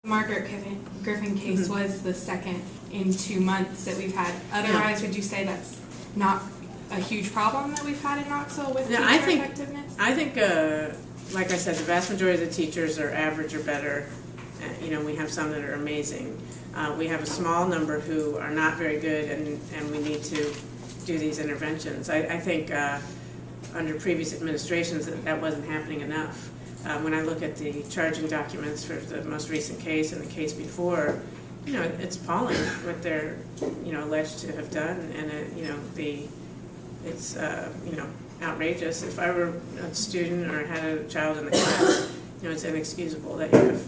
Margaret Griffin case was the second in 2 months that we've had. Otherwise, would you say that's not a huge problem that we've had in Knoxville with teacher effectiveness? I think, like I said, the vast majority of the teachers are average or better. We have some that are amazing. We have a small number who are not very good, and we need to do these interventions. I think under previous administrations that wasn't happening enough. When I look at the charging documents for the most recent case and the case before, it's appalling what they're, alleged to have done, and it's outrageous. If I were a student or had a child in the class, it's inexcusable that you have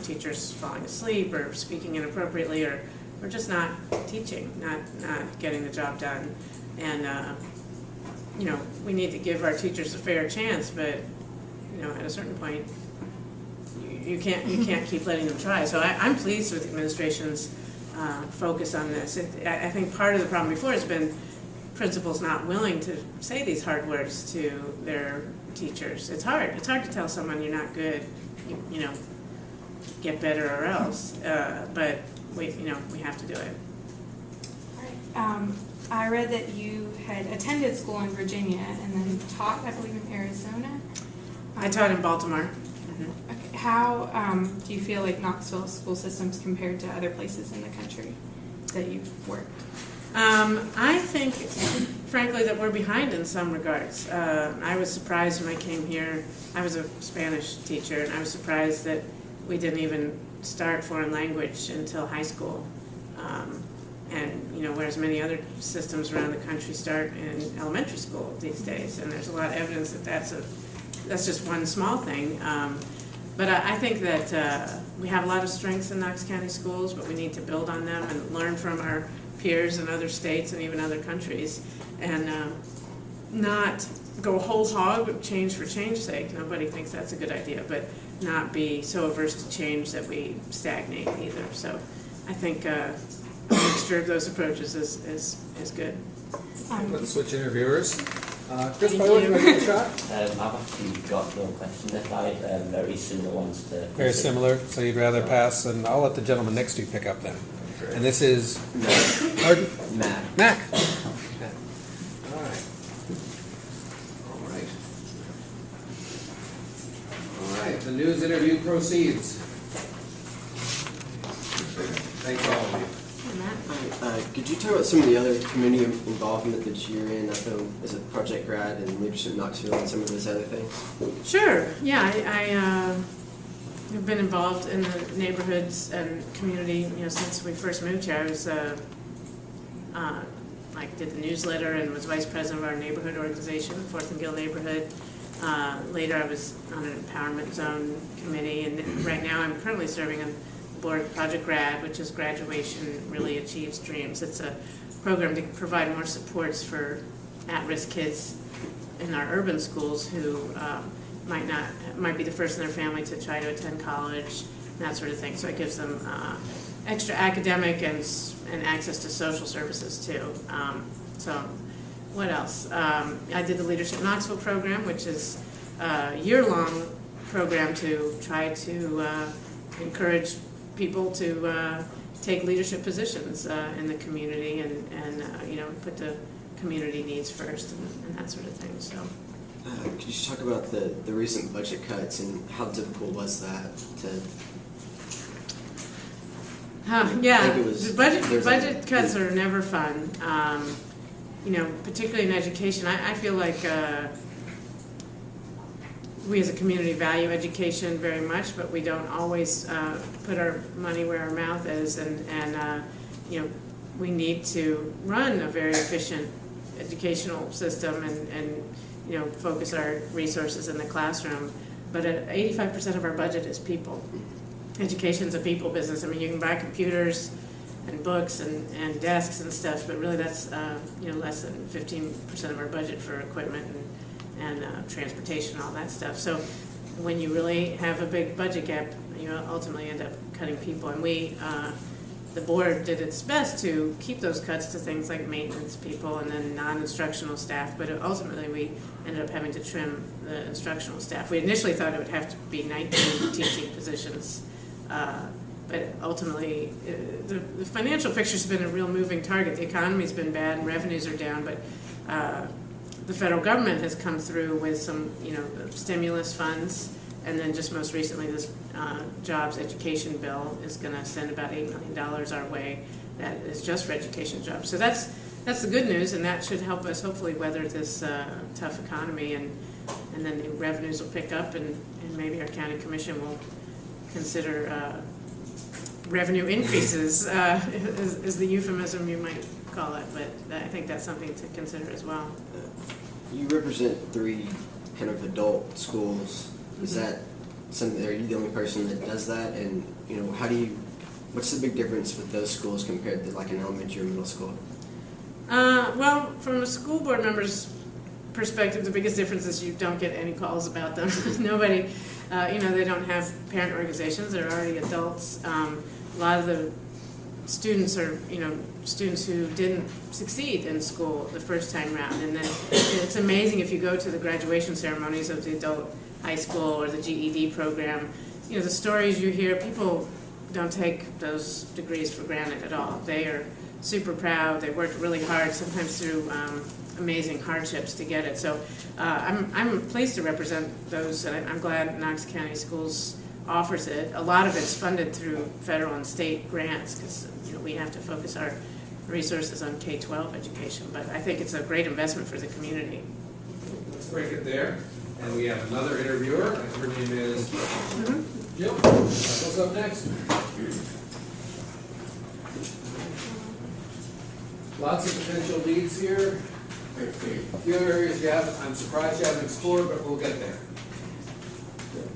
teachers falling asleep or speaking inappropriately or just not teaching, not getting the job done, and we need to give our teachers a fair chance, but at a certain point, you can't keep letting them try. So I'm pleased with the administration's focus on this. I think part of the problem before has been principals not willing to say these hard words to their teachers. It's hard. It's hard to tell someone you're not good. Get better or else. But we have to do it. All right. I read that you had attended school in Virginia and then taught, I believe, in Arizona. I taught in Baltimore. Okay. How do you feel like Knoxville school systems compared to other places in the country that you've worked? I think, frankly, that we're behind in some regards. I was surprised when I came here. I was a Spanish teacher, and I was surprised that we didn't even start foreign language until high school. Whereas many other systems around the country start in elementary school these days, and there's a lot of evidence that that's just one small thing. But I think that we have a lot of strengths in Knox County schools, but we need to build on them and learn from our peers in other states and even other countries, and not go whole hog with change for change's sake. Nobody thinks that's a good idea, but not be so averse to change that we stagnate either. So I think a mixture of those approaches is good. Let's switch interviewers. Chris, by the way, you want to give it a shot? I've actually got no question that I very similar ones to... Very similar, so you'd rather pass, and I'll let the gentleman next to you pick up then. Okay. And this is... Pardon? Mac. All right. The news interview proceeds. Thanks all of you. Could you talk about some of the other community involvement that you're in, as a Project Grad and Leadership Knoxville and some of those other things? Sure. Yeah, I have been involved in the neighborhoods and community, since we first moved here. I was did the newsletter and was vice president of our neighborhood organization, Fourth and Gill neighborhood. Later, I was on an empowerment zone committee, and right now I'm currently serving on board of Project Grad, which is Graduation Really Achieves Dreams. It's a program to provide more supports for at-risk kids in our urban schools who might be the first in their family to try to attend college, and that sort of thing. So it gives them extra academic and access to social services too. So what else? I did the Leadership Knoxville program, which is a year-long program to try to encourage people to take leadership positions in the community and put the community needs first and that sort of thing. So, could you talk about the recent budget cuts and how difficult was that the budget cuts are never fun. Particularly in education, I feel like we as a community value education very much, but we don't always put our money where our mouth is, and we need to run a very efficient educational system and focus our resources in the classroom. But 85% of our budget is people. Education's a people business. I mean, you can buy computers and books and desks and stuff, but really that's less than 15% of our budget for equipment and transportation and all that stuff. So when you really have a big budget gap, you ultimately end up cutting people. And the board did its best to keep those cuts to things like maintenance people and then non-instructional staff, but ultimately we ended up having to trim the instructional staff. We initially thought it would have to be 19 teaching positions but ultimately, the financial picture's been a real moving target. The economy's been bad and revenues are down, but the federal government has come through with some, stimulus funds, and then just most recently, this jobs education bill is going to send about $8 million our way. That is just for education jobs. So that's the good news, and that should help us hopefully weather this tough economy, and then the revenues will pick up, and maybe our county commission will consider revenue increases, is the euphemism you might call it, but I think that's something to consider as well. You represent 3 kind of adult schools. Is that something? Are you the only person that does that? And what's the big difference with those schools compared to like an elementary or middle school? Well, from a school board member's perspective, the biggest difference is you don't get any calls about them. Nobody, they don't have parent organizations. They're already adults. A lot of the students are, students who didn't succeed in school the first time around. And then it's amazing if you go to the graduation ceremonies of the adult high school or the GED program, the stories you hear, people don't take those degrees for granted at all. They are super proud. They worked really hard, sometimes through amazing hardships to get it. So I'm pleased to represent those, and I'm glad Knox County Schools offers it. A lot of it's funded through federal and state grants because we have to focus our resources on K-12 education. But I think it's a great investment for the community. Let's break it there. And we have another interviewer, and her name is Jill. What's up next? Lots of potential leads here. A few areas I'm surprised you haven't explored, but we'll get there.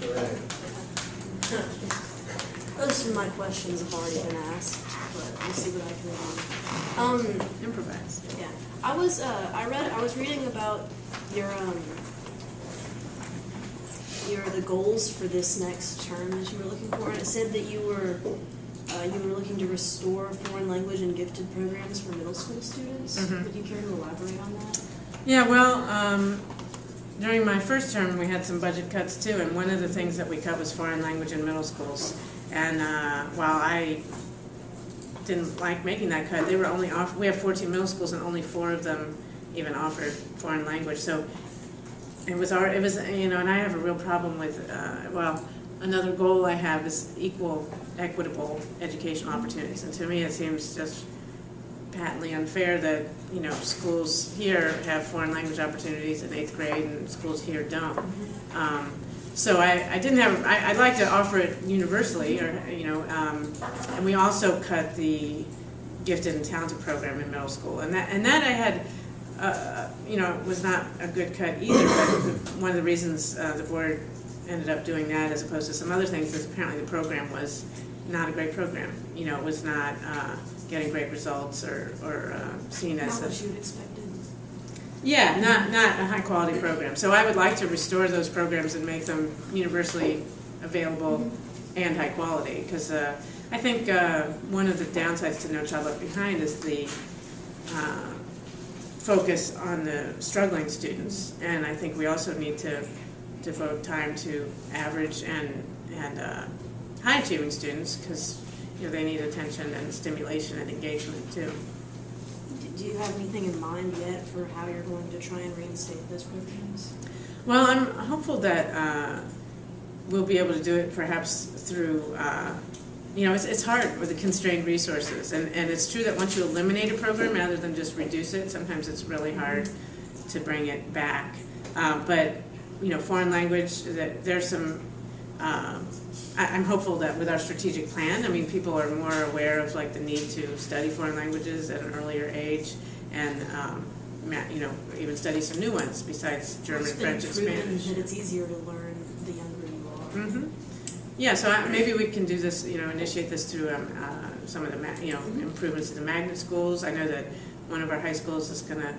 Go ahead. Most of my questions have already been asked, but we'll see what I can do. Improvise. Yeah, I was reading about the goals for this next term that you were looking for, and it said that you were looking to restore foreign language and gifted programs for middle school students. Mm-hmm. Would you care to elaborate on that? Yeah, well, during my first term, we had some budget cuts too, and one of the things that we cut was foreign language in middle schools. And while I didn't like making that cut, they were only we have 14 middle schools, and only 4 of them even offered foreign language. So it was, and I have a real problem with, another goal I have is equitable educational opportunities. And to me, it seems just patently unfair that, schools here have foreign language opportunities in 8th grade and schools here don't. So I'd like to offer it universally, and we also cut the gifted and talented program in middle school. And that I had, was not a good cut either, but one of the reasons the board ended up doing that as opposed to some other things is apparently the program was not a great program. It was not getting great results or seen as Not what you had expected. Yeah, not a high quality program. So I would like to restore those programs and make them universally available and high quality, because I think one of the downsides to No Child Left Behind is the focus on the struggling students, and I think we also need to devote time to average and high achieving students, because they need attention and stimulation and engagement too. Do you have anything in mind yet for how you're going to try and reinstate those programs? Well, I'm hopeful that we'll be able to do it perhaps through, it's hard with the constrained resources. And it's true that once you eliminate a program rather than just reduce it, sometimes it's really hard to bring it back. But foreign language, there's some, I'm hopeful that with our strategic plan, people are more aware of the need to study foreign languages at an earlier age, and even study some new ones besides German, French, and Spanish. That it's easier to learn the younger you are. Mm-hmm. Yeah, so maybe we can do this, initiate this through some of the, improvements to the magnet schools. I know that one of our high schools is going to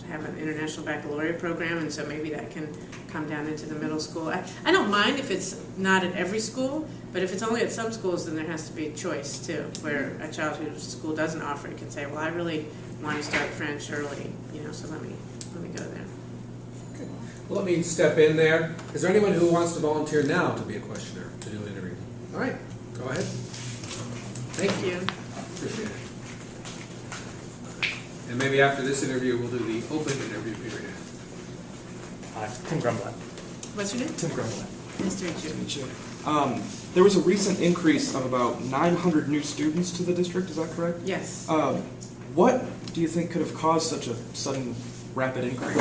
have an international baccalaureate program, and so maybe that can come down into the middle school. I don't mind if it's not at every school, but if it's only at some schools, then there has to be choice too, where a child whose school doesn't offer it can say, well, I really want to start French early, so let me go there. Well, let me step in there. Is there anyone who wants to volunteer now to be a questioner, to do an interview? All right, go ahead. Thank you. Appreciate it. And maybe after this interview, we'll do the open interview period. Tim Grumblatt. What's your name? Tim Grumblatt. Nice to meet you. There was a recent increase of about 900 new students to the district, is that correct? Yes. What do you think could have caused such a sudden, rapid increase?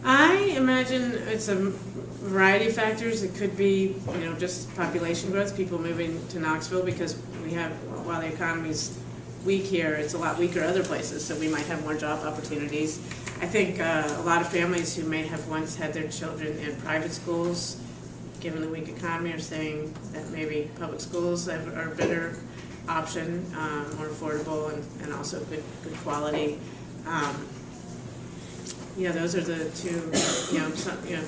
I imagine it's a variety of factors. It could be, just population growth, people moving to Knoxville because we have, while the economy's weak here, it's a lot weaker other places, so we might have more job opportunities. I think a lot of families who may have once had their children in private schools, given the weak economy, are saying that maybe public schools are a better option, more affordable and also good quality. Those are the two,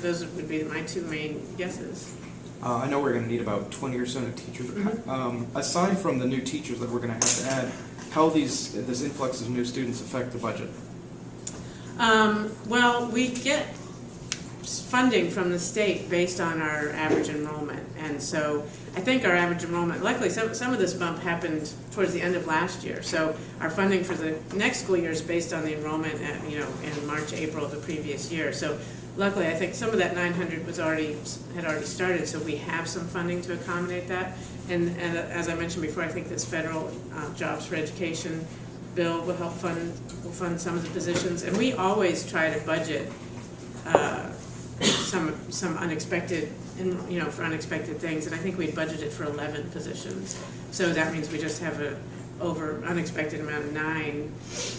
those would be my two main guesses. I know we're going to need about 20 or so new teachers. Aside from the new teachers that we're going to have to add, how this influx of new students affect the budget? Well, we get funding from the state based on our average enrollment, and so I think our average enrollment, luckily some of this bump happened towards the end of last year, so our funding for the next school year is based on the enrollment at, in March, April of the previous year. So luckily I think some of that 900 had already started, so we have some funding to accommodate that, and as I mentioned before, I think this federal Jobs for Education bill will help fund some of the positions, and we always try to budget some unexpected, for unexpected things, and I think we budgeted for 11 positions. So that means we just have over unexpected amount of 9,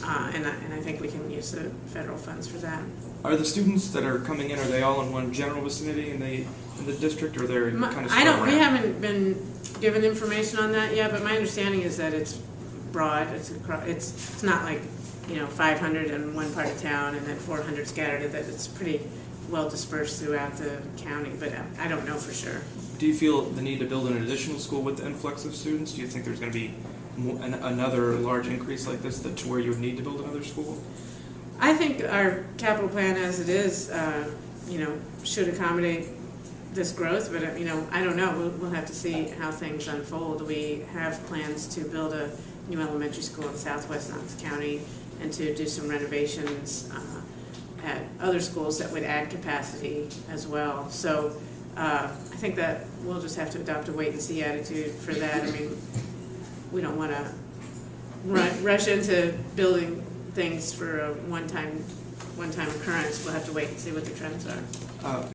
and I think we can use the federal funds for that. Are the students that are coming in, are they all in one general vicinity in the district, or they're kind of spread around? We haven't been given information on that yet, but my understanding is that it's broad. It's not like 500 in one part of town and then 400 scattered. That it's pretty well dispersed throughout the county, but I don't know for sure. Do you feel the need to build an additional school with the influx of students? Do you think there's going to be another large increase like this to where you would need to build another school? I think our capital plan as it is, should accommodate this growth, but I don't know. We'll have to see how things unfold. We have plans to build a new elementary school in southwest Knox County and to do some renovations at other schools that would add capacity as well. So I think that we'll just have to adopt a wait-and-see attitude for that. I mean, we don't want to rush into building things for a one-time occurrence. We'll have to wait and see what the trends are.